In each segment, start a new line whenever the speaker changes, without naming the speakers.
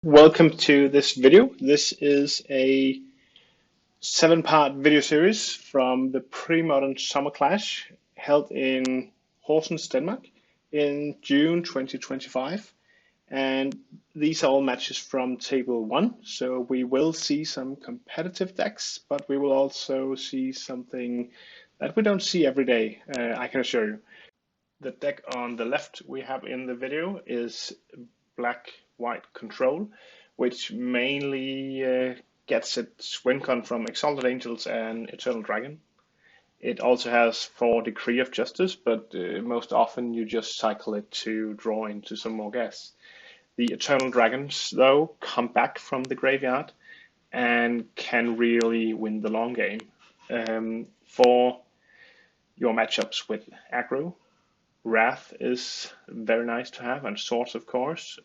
Welcome to this video. This is a 7-part video series from the Premodern Summer Clash held in Horsens, Denmark in June 2025. And these are all matches from table 1. So we will see some competitive decks, but we will also see something that we don't see every day, I can assure you. The deck on the left we have in the video is black-white control, which mainly gets its win con from Exalted Angels and Eternal Dragon. It also has 4 Decree of Justice, but most often you just cycle it to draw into some more gas. The Eternal Dragons, though, come back from the graveyard and can really win the long game. For your matchups with aggro, Wrath is very nice to have, and Swords, of course.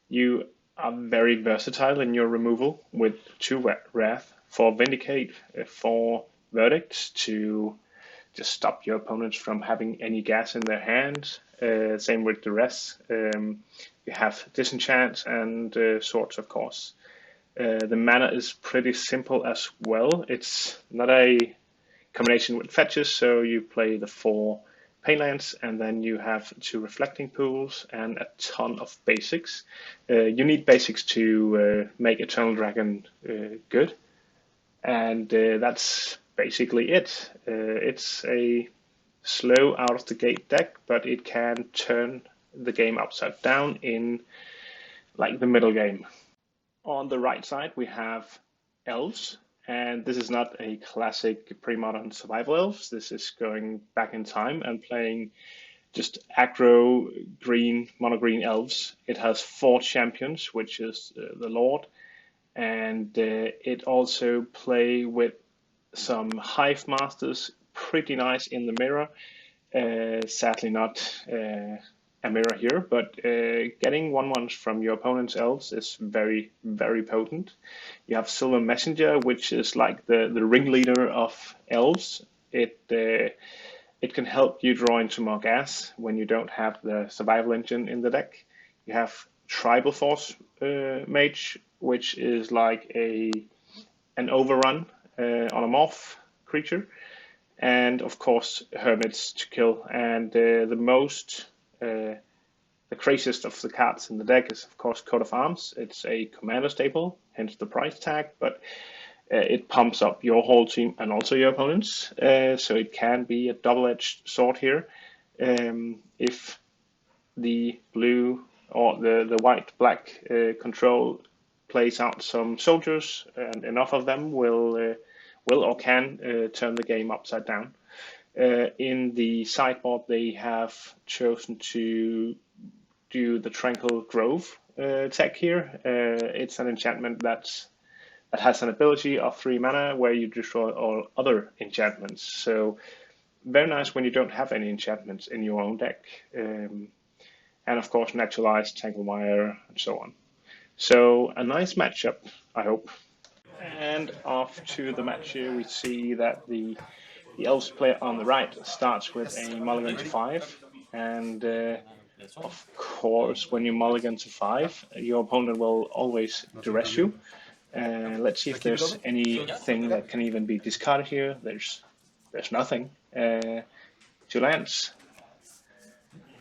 You are very versatile in your removal with 2 Wrath, for Vindicate, for Verdict to just stop your opponents from having any gas in their hand. Same with the rest. You have Disenchant and Swords, of course. The mana is pretty simple as well. It's not a combination with fetches, so you play the 4 Painlands, and then you have 2 Reflecting Pools and a ton of basics. You need basics to make Eternal Dragon good, and that's basically it. It's a slow out of the gate deck, but it can turn the game upside down in like the middle game. On the right side we have Elves. And this is not a classic pre-modern survival elves. This is going back in time and playing just aggro green, mono green elves. It has 4 champions, which is the Lord. And it also play with some Hive Masters, pretty nice in the mirror. Sadly not a mirror here, but getting 1/1s from your opponent's elves is very, very potent. You have Silver Messenger, which is like the ringleader of elves. It can help you draw into more gas when you don't have the survival engine in the deck. You have Tribal Force Mage, which is like an overrun on a morph creature. And of course, Hermits to kill. And the craziest of the cards in the deck is, of course, Coat of Arms. It's a commander staple, hence the price tag, but it pumps up your whole team and also your opponents. So it can be a double-edged sword here. If the blue or the white-black control plays out some soldiers, and enough of them will or can turn the game upside down. In the sideboard, they have chosen to do the Tranquil Grove tech here. It's an enchantment that has an ability of 3 mana where you destroy all other enchantments. So very nice when you don't have any enchantments in your own deck. And of course, Naturalize, Tangle Wire, and so on. So a nice matchup, I hope. And off to the match here, we see that the Elves player on the right starts with a mulligan to 5, and of course, when you mulligan to 5, your opponent will always duress you. Let's see if there's anything that can even be discarded here. There's nothing. 2 lands,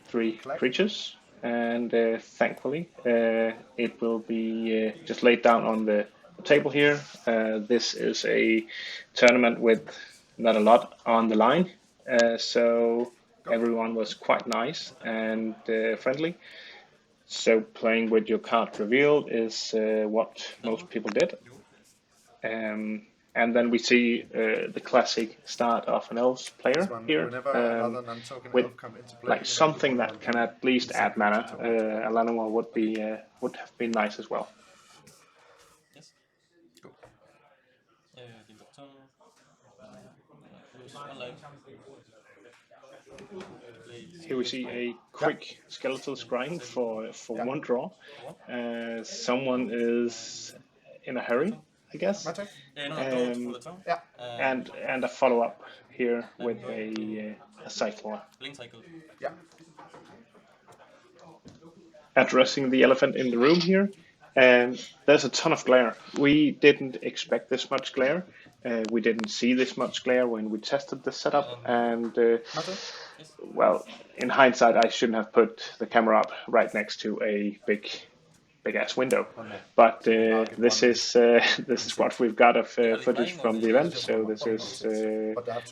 3 creatures, and thankfully it will be just laid down on the table here. This is a tournament with not a lot on the line, so everyone was quite nice and friendly. So playing with your card revealed is what most people did. And then we see the classic start of an Elves player here, with like something that can at least add mana. A Llanowar would have been nice as well. Here we see a quick skeletal scrying for 1 draw. Someone is in a hurry, I guess. And a follow up here with a Cycler. Addressing the elephant in the room here, There's a ton of glare. We didn't expect this much glare. We didn't see this much glare when we tested the setup, and well, in hindsight, I shouldn't have put the camera up right next to a big ass window. But this is this is what we've got of footage from the event. So this is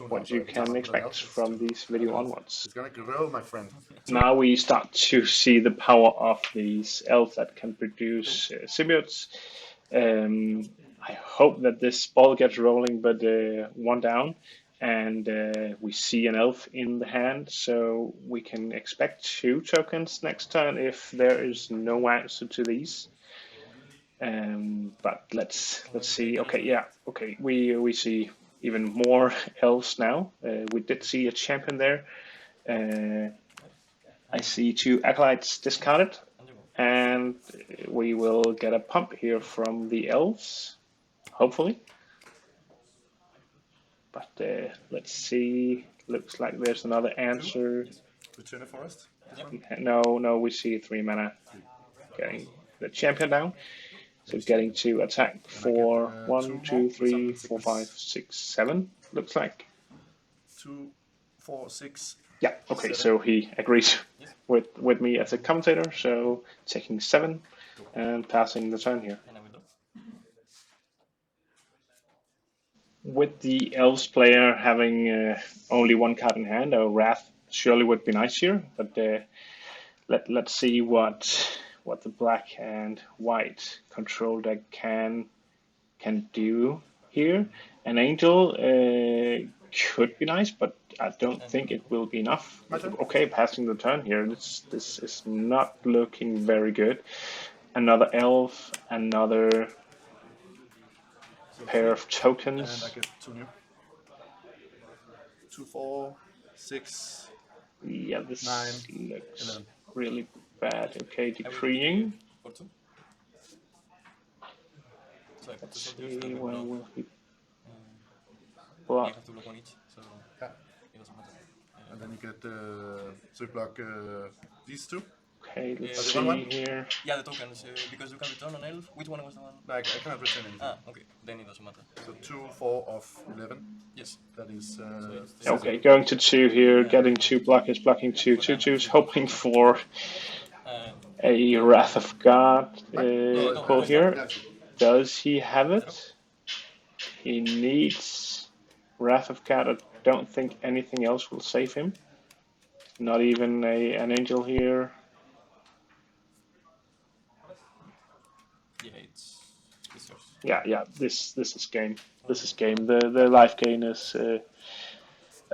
what you can expect from these video onwards.
It's gonna grow, my friend.
Now we start to see the power of these elves that can produce symbiotes. I hope that this ball gets rolling, but one down, and we see an elf in the hand, so we can expect 2 tokens next turn if there is no answer to these. But let's see. Okay, yeah, okay, we see even more elves now. We did see a champion there. Uh, I see 2 acolytes discarded, and we will get a pump here from the elves, hopefully. But let's see. Looks like there's another answer.
Return a forest.
No, we see 3 mana getting the champion down. So getting to attack for 1, 2, 3, 4, 5, 6, 7. Looks like.
2, 4, 6.
Yeah. Okay. So he agrees with me as a commentator. So taking 7 and passing the turn here. With the Elves player having only 1 card in hand, a Wrath surely would be nice here. But let's see what the black and white control deck can do here. An Angel could be nice, but I don't think it will be enough. Okay, passing the turn here. This is not looking very good. Another Elf, another pair of tokens.
And I get 2 new. 2, 4, 6.
Yeah, this
9,
looks
11.
really bad. Okay, decreeing. Let's see where will he block.
Yeah. And then you get so you block these 2.
Okay, let's see here.
Yeah, the tokens, because you can return an elf. Which one was the one?
I cannot return anything.
Ah, okay. Then it doesn't matter.
So 2, 4 of 11.
Yes.
That is.
Okay, going to 2 here, getting 2 blockers, blocking 2 2/2s, hoping for a Wrath of God pull here. Does he have it? He needs Wrath of God. I don't think anything else will save him. Not even an angel here. Yeah. This is game. This is game. The life gain is a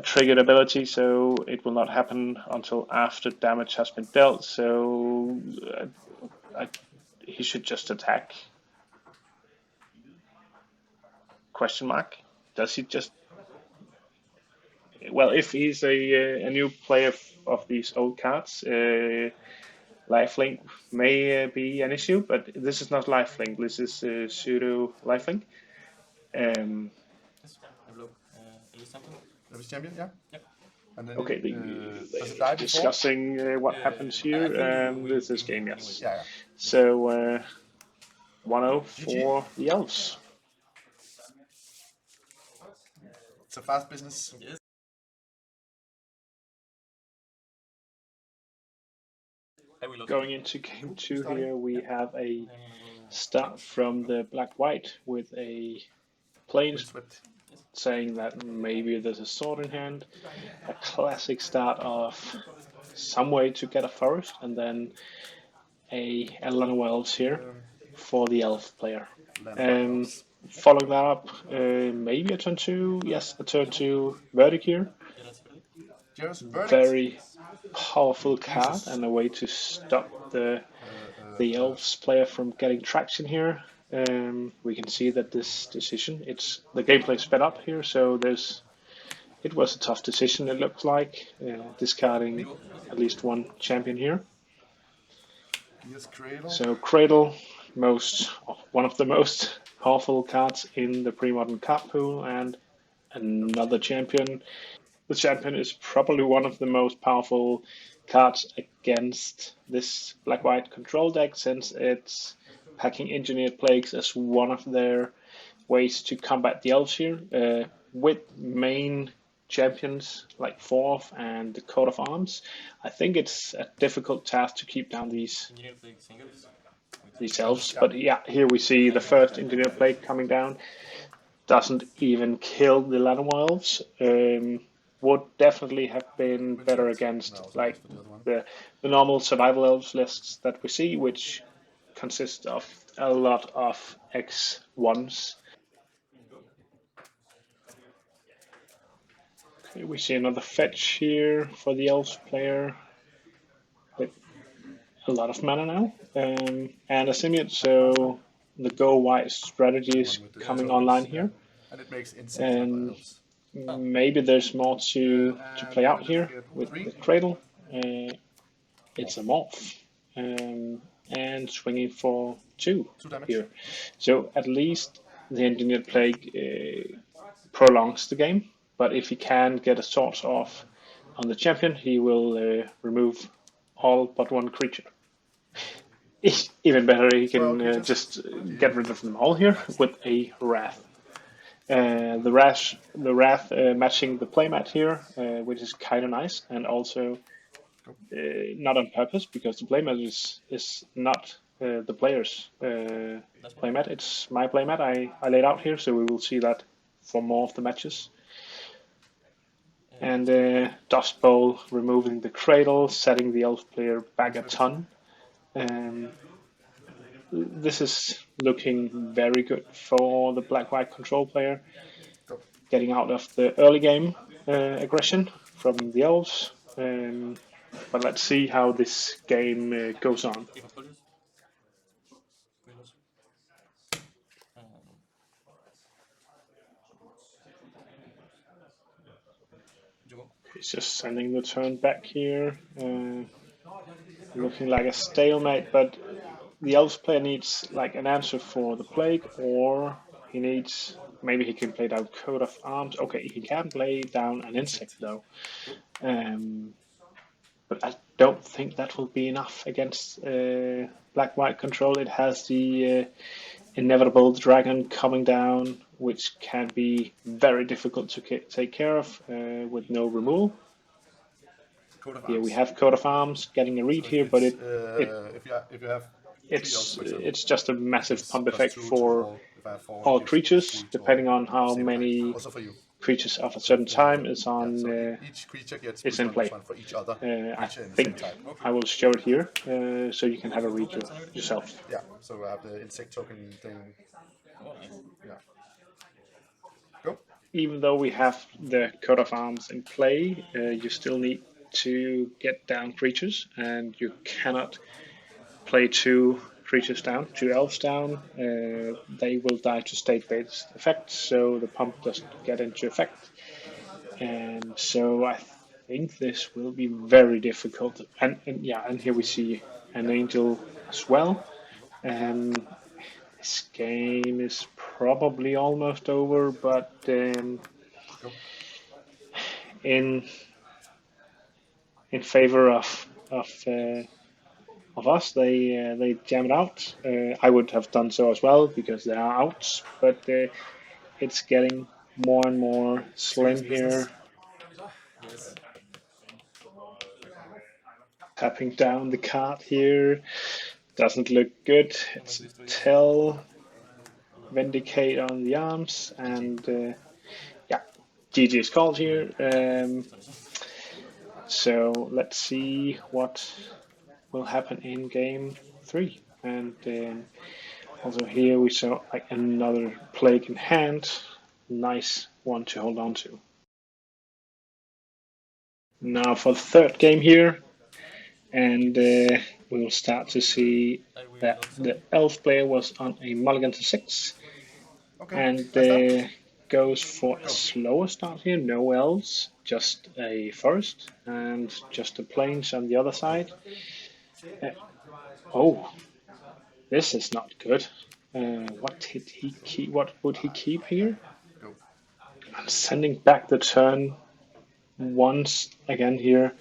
triggered ability, so it will not happen until after damage has been dealt. So he should just attack. Question mark? Does he just? Well, if he's a new player of these old cards, lifelink may be an issue, but this is not lifelink. This is pseudo lifelink.
Elvis champion, yeah.
Yep.
And then
Okay, they're discussing what happens here, and this is game, yes.
Yeah.
So 1-0 for the Elves.
It's a fast business.
Yes.
Going into game 2 here, we have a start from the black-white with a plains saying that maybe there's a sword in hand. A classic start of some way to get a forest, and then a lot of elves here for the elf player. Following that up, maybe a turn 2. Yes, a turn 2 verdict here. Very powerful card and a way to stop the elves player from getting traction here. We can see that this decision, the gameplay sped up here, so it was a tough decision. It looked like discarding at least 1 champion here. So Cradle, one of the most powerful cards in the Premodern card pool, and another champion. The champion is probably one of the most powerful cards against this black-white control deck, since it's packing engineered plagues as one of their ways to combat the elves here, with main champions like Fourth and the coat of arms. I think it's a difficult task to keep down
Engineer plague singles.
these
Elves,
elves.
yeah.
But yeah, here we see the first engineer plague coming down. Doesn't even kill the Llanowar elves. Would definitely have been
Win
better
checked.
against
No, so
like
that's for the other one.
the normal survival elves lists that we see, which consist of a lot of X1s. Okay, we see another fetch here for the elves player with a lot of mana now, and a Simian, so the go wide strategy
The
is
one with the
coming
tokens,
online
yeah.
here,
And it makes insect type
and
elves.
maybe there's more to
And
play
then
out
we're gonna
here
get
with
3
the cradle. It's
morph.
a morph, and swinging for 2
2 damage.
here. So at least the engineered plague prolongs the game, but if he can get a sort off on the champion, he will remove all but one creature. Even better, he
Well,
can
creatures.
just get rid of them all here with a Wrath. The Wrath matching the playmat here, which is kind of nice, and also not on purpose because the playmat is not the player's
That's one.
playmat. It's my playmat. I laid out here, so we will see that for more of the matches. And Dust Bowl removing the cradle, setting the elf player back a ton. This is looking very good for the black-white control player,
Go.
getting out of the early game aggression from the elves. But let's see how this game goes on.
If Apollos. Apollos. You go.
He's just sending the turn back here, looking like a stalemate. But the elves player needs like an answer for the plague, or he needs maybe he can play down coat of arms. Okay, he can play down an insect though. But I don't think that will be enough against black-white control. It has the inevitable dragon coming down, which can be very difficult to take care of with no removal.
Coat of
Here we
arms.
have coat of arms getting a read
So
here, but
it's
it
if you have 3 elves, for example,
it's just a
it
massive
gives
pump
plus
effect
2 to
for
all. If I have 4, it
all
gives plus
creatures,
3 to all
depending on
of
how
same kind.
many
Also for you.
creatures of a certain time is
Yeah,
on
so each creature gets
is
plus
in
1 plus
play.
1 for each other
I
creature in the same
think
type.
I will show it here so you can have a read
Lands and everything.
yourself.
Yeah, so I have the insect token thing.
Oh, nice.
Yeah. Go.
Even though we have the coat of arms in play, you still need to get down creatures, and you cannot play 2 creatures down, 2 elves down. They will die to state-based effects, so the pump doesn't get into effect. And so I think this will be very difficult. And yeah, and here we see an angel as well. This game is probably almost over, but
Go.
in in favor of us, they jam it out. I would have done so as well because they are outs, but it's getting more and more
Serious
slim here.
business.
Yes.
Tapping down the card here doesn't look good.
Unos
It's a
listo ya.
tell, vindicate on the arms, and yeah, GG is called here. So let's see what will happen in game 3. And also here we saw like another plague in hand. Nice one to hold on to. Now for the third game here, and we will start to see
I will
that
also.
the elf player was on a mulligan to 6,
Okay,
and
I start.
goes for a
Go.
slower start here. No elves, just a forest and just the plains on the other side. Uh, oh, this is not good. What did he keep? What would he keep here?
Go.
I'm sending back the turn once again here.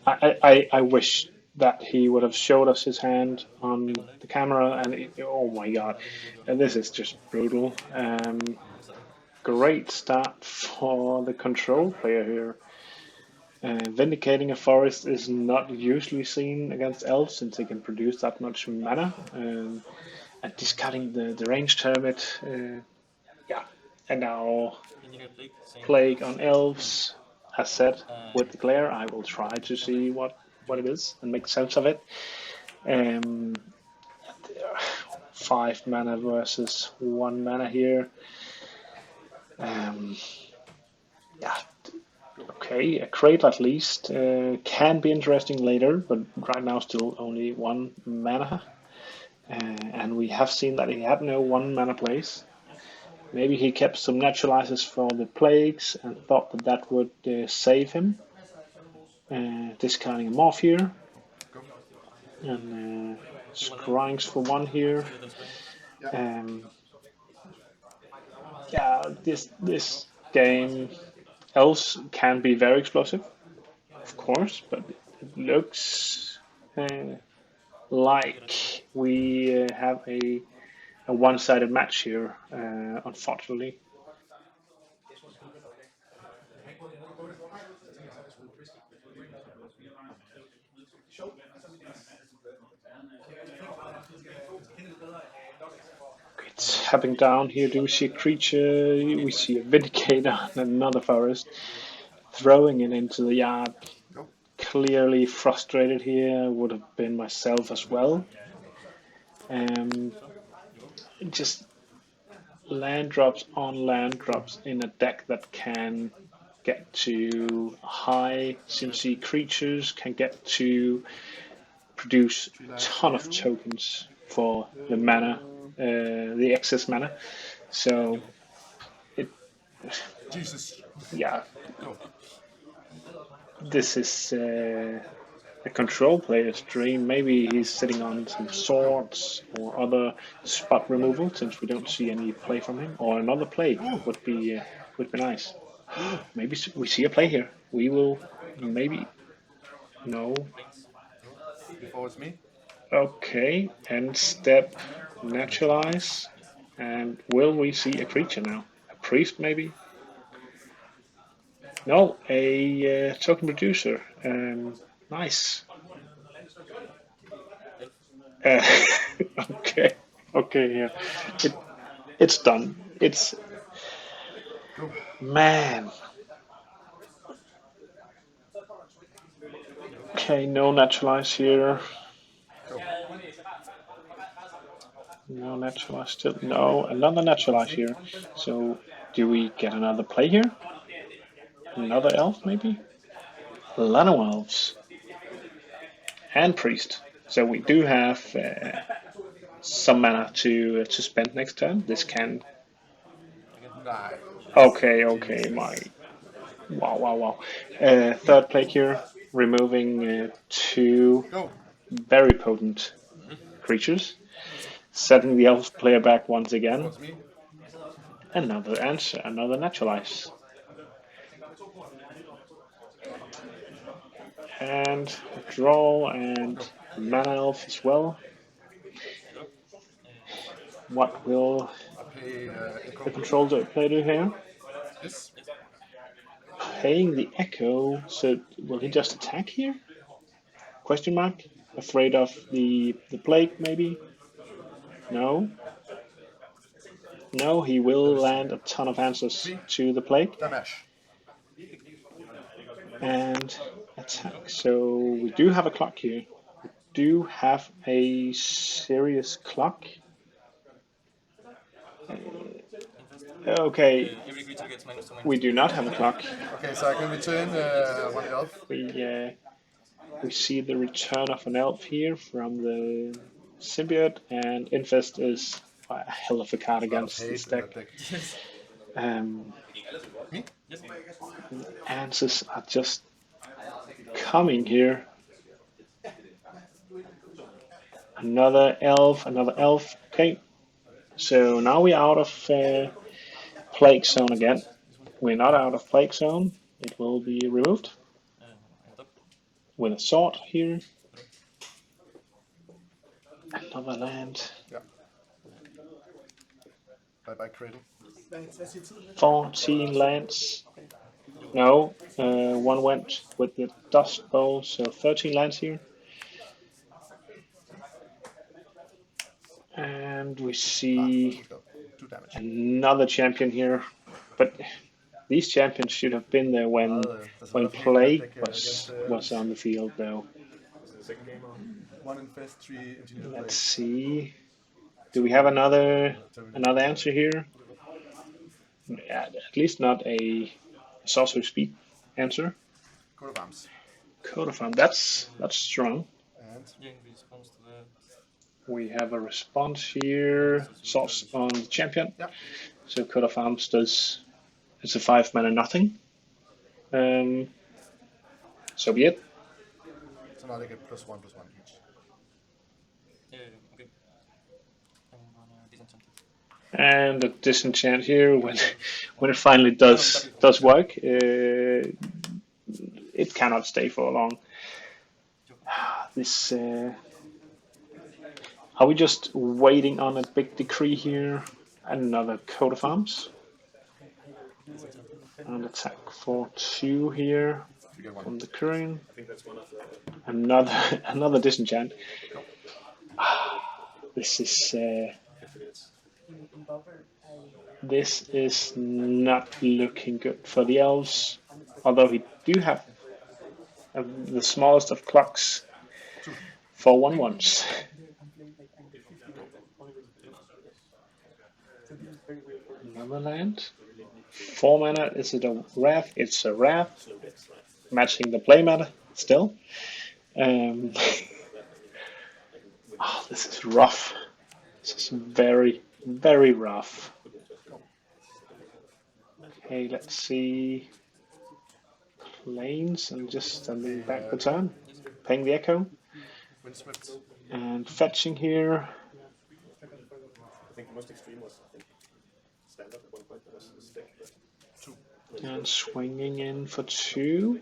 I wish that he would have showed us his hand on the camera, and oh my god, this is just brutal. Great start for the control player here. Vindicating a forest is not usually seen against elves since they can produce that much mana. And discarding the ranged hermit, yeah. And now plague on elves. As said, with the glare, I will try to see what it is and make sense of it. Um, 5 mana versus 1 mana here. Yeah, okay, a crate at least can be interesting later, but right now still only 1 mana. And we have seen that he had no 1 mana plays. Maybe he kept some naturalizers for the plagues and thought that that would save him. Discarding a morph here. And scryings for 1 here. Yeah, this game, Elves can be very explosive, of course, but it looks like we have a one-sided match here, unfortunately. It's happening down here. Do we see a creature? We see a Vindicator and another forest. Throwing it into the yard.
Go.
Clearly frustrated here. Would have been myself as well. Just land drops on land drops in a deck that can get to high CMC creatures, can get to produce a ton of tokens for the mana, the excess mana. So it,
Jesus.
yeah,
Go.
this is a control player's dream. Maybe he's sitting on some
Go.
swords or other spot removal, since we don't see any play from him, or another play
Ooh.
would be nice. Maybe we see a play here. We will maybe no.
Before it's me.
Okay, end step, naturalize, and will we see a creature now? A priest maybe? No, a token producer. Nice. Uh, okay, okay, yeah. It, it's done. It's
Go.
man. Okay, no naturalize here.
Go.
No naturalize still. No, another naturalize here. So do we get another play here? Another elf maybe? Lano elves and priest. So we do have some mana to spend next turn. This can.
Nice.
Okay, okay,
Jesus.
my wow, wow, wow. Third play here, removing 2
Go.
very potent creatures, setting the elf player back once
Before
again.
it's me.
Another answer, another naturalize. And draw and
Go.
mana elf as well. What will
I play
the
Echo.
control player do here?
Yes.
Paying the echo, so will he just attack here? Question mark? Afraid of the plague maybe? No. No, he
Let
will
me see.
land a ton of answers
3.
to the plague
Damage. Go.
and attack. So we do have a clock here. We do have a serious clock. Okay,
Every creature gets minus 2 minus
we
2.
do not have a clock.
Okay, so I can return 1 elf.
We see the return of an elf here from the symbiote, and infest is a hell of a card
A lot of
against
hate
this
in that
deck.
deck.
Um,
Me?
Yes.
answers are just coming here. Another elf, another elf. Okay, so now we're out of plague zone again. We're not out of plague zone. It will be removed
On top.
with a sword here. Another land.
Ja. Bye creating.
14 lands. No, one went with the Dust Bowl, so 13 lands here. And we see
Let's go. 2 damage.
another champion here, but these champions should have been there when
There's a lot of
play
deck against
was on the field, though.
Second game or
1 infest, 3 engineer
Let's
blades.
see. Do we have another answer here? Yeah, at least not a sorcery speed answer.
Coat of arms.
Coat of arms. That's strong.
And
yeah, in response to that,
We have a response here. Source on the champion.
Yep.
So Coat of Arms does. It's a 5 mana nothing. So be it.
so now they get +1/+1 each.
okay. I'm gonna disenchant it.
And a disenchant here when it finally does work. It cannot stay for long. This. Are we just waiting on a big decree here? Another Coat of Arms. And attack for 2 here
You get 1.
from the Curran.
I think that's one of the.
Another disenchant. This is not looking good for the Elves. Although we do have the smallest of clocks for 1/1s. Another land. 4 mana. Is it a wrath? It's a wrath. Matching the play mana still. This is rough. This is very, very rough. Okay, let's see. Planes and just standing back the turn. Paying the echo.
Windswept.
And fetching here.
I think the most extreme was standard at one point. That was the stick.
2.
And swinging in for 2.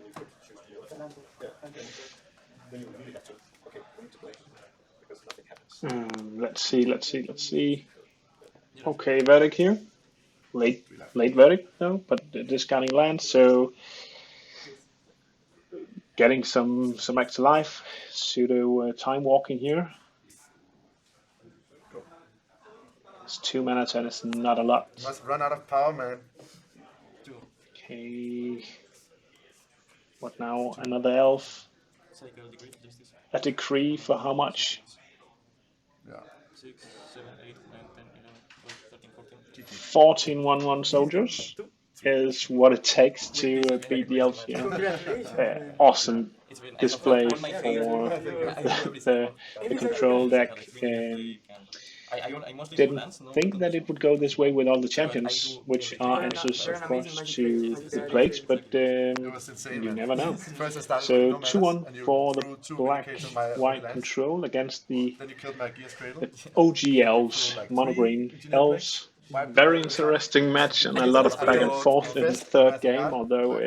Then you really have to. Okay, we need to play because nothing happens.
Let's see. Okay, verdict here. Late verdict though, but discarding land, so getting some extra life. Pseudo time walking here. It's 2 mana and it's not a lot.
Must run out of power, man.
Okay. What now? Another elf.
Cycle degree justice.
A decree for how much?
Yeah.
6, 7, 8, 9, 10, 11, 12, 13, 14.
14 1/1 soldiers is what it takes to beat the elves here. Awesome
It's been
display
one of my favorite.
for the control deck.
I mostly do
Didn't
lands, no?
think that it would go this way with all the champions, which are anxious, of course, to the plagues, but
It was insane,
you
man.
never know.
First I started
So
with no manas,
2-1
and you
for the
threw 2
black
Vindicates on my
white
lands.
control against the
Then you killed my Gear's Cradle.
OG Elves, mono green Elves. Very interesting match and a lot of back and forth in the third game, although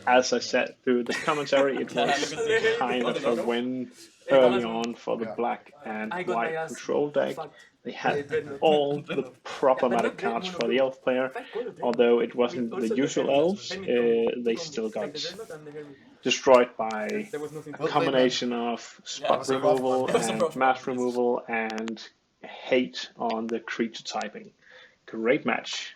as I said through the commentary, it was kind of a win early on for the black and white control deck. They had all the problematic cards for the elf player, although it wasn't the usual elves, they still got destroyed by a combination of spot removal and mass removal and hate on the creature typing. Great match.